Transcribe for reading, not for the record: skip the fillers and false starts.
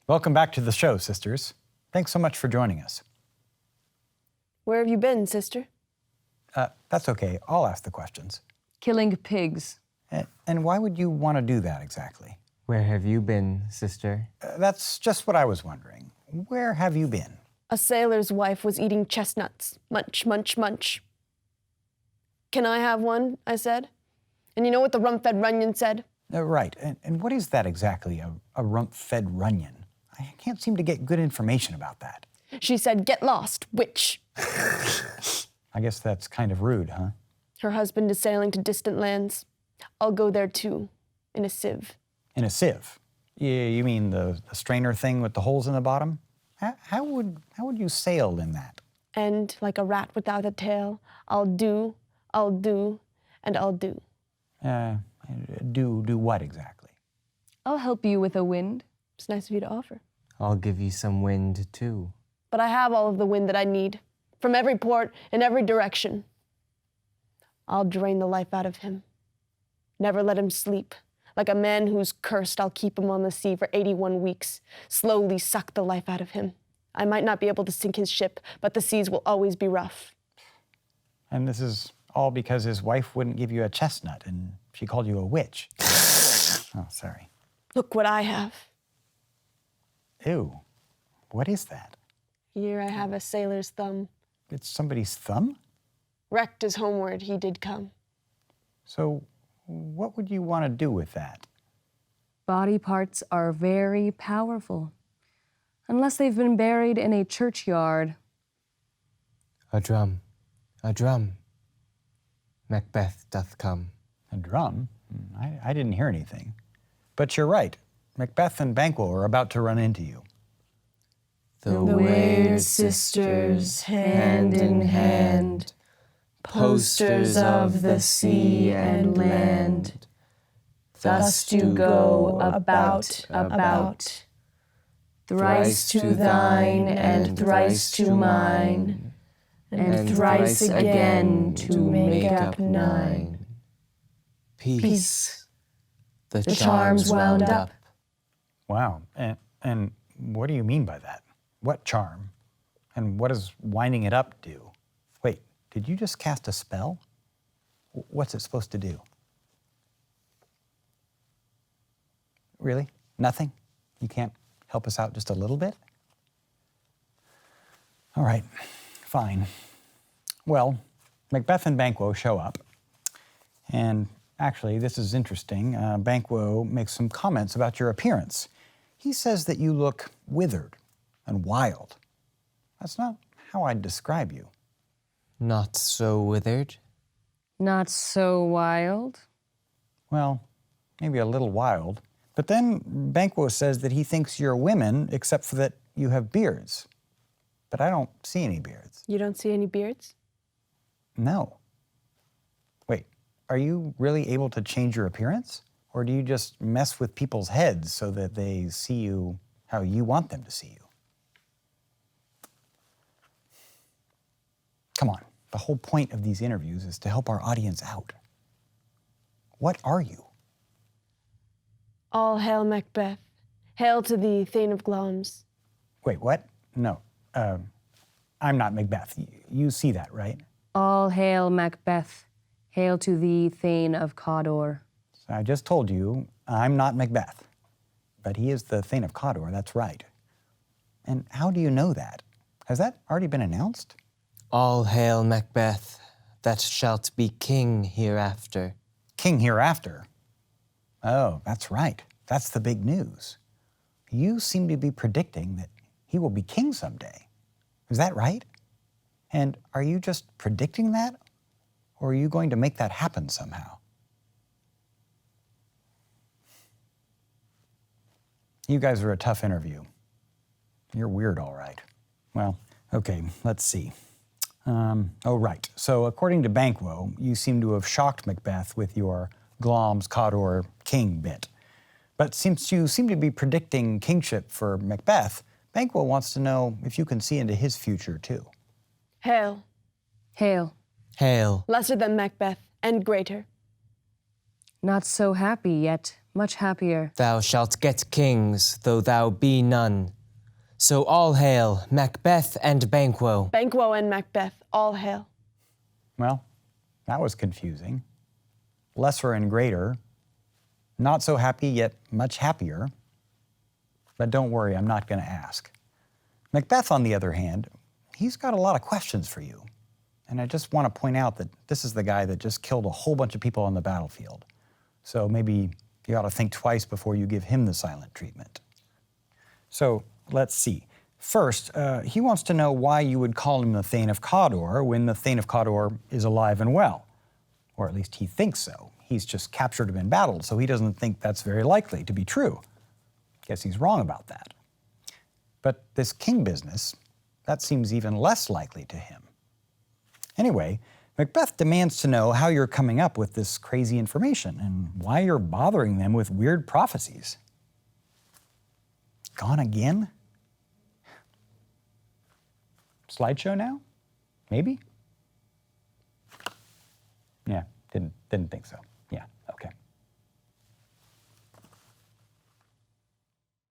Welcome back to the show, sisters. Thanks so much for joining us. Where have you been, sister? That's okay. I'll ask the questions. Killing pigs. And why would you want to do that exactly? Where have you been, sister? That's just what I was wondering. Where have you been? A sailor's wife was eating chestnuts. Munch, munch, munch. Can I have one? I said. And you know what the rump-fed runyon said? Right. And what is that exactly, a rump-fed runyon? I can't seem to get good information about that. She said, "Get lost, witch." I guess that's kind of rude, huh? Her husband is sailing to distant lands. I'll go there too, in a sieve. In a sieve? You mean the strainer thing with the holes in the bottom? How would you sail in that? And like a rat without a tail, I'll do, and I'll do. Do what exactly? I'll help you with a wind. It's nice of you to offer. I'll give you some wind, too. But I have all of the wind that I need, from every port, in every direction. I'll drain the life out of him. Never let him sleep. Like a man who's cursed, I'll keep him on the sea for 81 weeks, slowly suck the life out of him. I might not be able to sink his ship, but the seas will always be rough. And this is all because his wife wouldn't give you a chestnut and she called you a witch. Oh, sorry. Look what I have. Ew. What is that? Here I have a sailor's thumb. It's somebody's thumb? Wrecked as homeward he did come. So what would you want to do with that? Body parts are very powerful, unless they've been buried in a churchyard. A drum, a drum. Macbeth doth come. A drum? I didn't hear anything. But you're right. Macbeth and Banquo are about to run into you. The weird sisters, hand in hand, posters of the sea and land, thus do go about, thrice to thine and thrice to mine, and thrice again to make up 9. Peace. The charm's wound up. Wow. And what do you mean by that? What charm? And what does winding it up do? Wait, did you just cast a spell? What's it supposed to do? Really? Nothing? You can't help us out just a little bit? All right, fine. Well, Macbeth and Banquo show up. And actually, this is interesting. Banquo makes some comments about your appearance. He says that you look withered and wild. That's not how I'd describe you. Not so withered. Not so wild. Well, maybe a little wild. But then Banquo says that he thinks you're women, except for that you have beards. But I don't see any beards. You don't see any beards? No. Wait, are you really able to change your appearance? Or do you just mess with people's heads so that they see you how you want them to see you? Come on, the whole point of these interviews is to help our audience out. What are you? All hail Macbeth. Hail to thee, Thane of Glamis. Wait, what? No, I'm not Macbeth. You see that, right? All hail Macbeth. Hail to thee, Thane of Cawdor. So I just told you I'm not Macbeth, but he is the Thane of Cawdor, that's right. And how do you know that? Has that already been announced? All hail Macbeth, that shalt be king hereafter. King hereafter? Oh, that's right. That's the big news. You seem to be predicting that he will be king someday. Is that right? And are you just predicting that? Or are you going to make that happen somehow? You guys are a tough interview. You're weird, all right. Well, okay, let's see. Right. So according to Banquo, you seem to have shocked Macbeth with your Glamis, Cawdor, king bit. But since you seem to be predicting kingship for Macbeth, Banquo wants to know if you can see into his future too. Hail. Hail. Hail. Lesser than Macbeth, and greater. Not so happy yet. much happier. Thou shalt get kings, though thou be none. So all hail Macbeth and Banquo. Banquo and Macbeth, all hail. Well, that was confusing. Lesser and greater. Not so happy, yet much happier. But don't worry, I'm not going to ask. Macbeth, on the other hand, he's got a lot of questions for you. And I just want to point out that this is the guy that just killed a whole bunch of people on the battlefield. So maybe you ought to think twice before you give him the silent treatment. So let's see. First, he wants to know why you would call him the Thane of Cawdor when the Thane of Cawdor is alive and well. Or at least he thinks so. He's just captured him in battle, so he doesn't think that's very likely to be true. Guess he's wrong about that. But this king business, that seems even less likely to him. Anyway, Macbeth demands to know how you're coming up with this crazy information and why you're bothering them with weird prophecies. Gone again? Slideshow now? Maybe? Yeah, didn't think so. Yeah.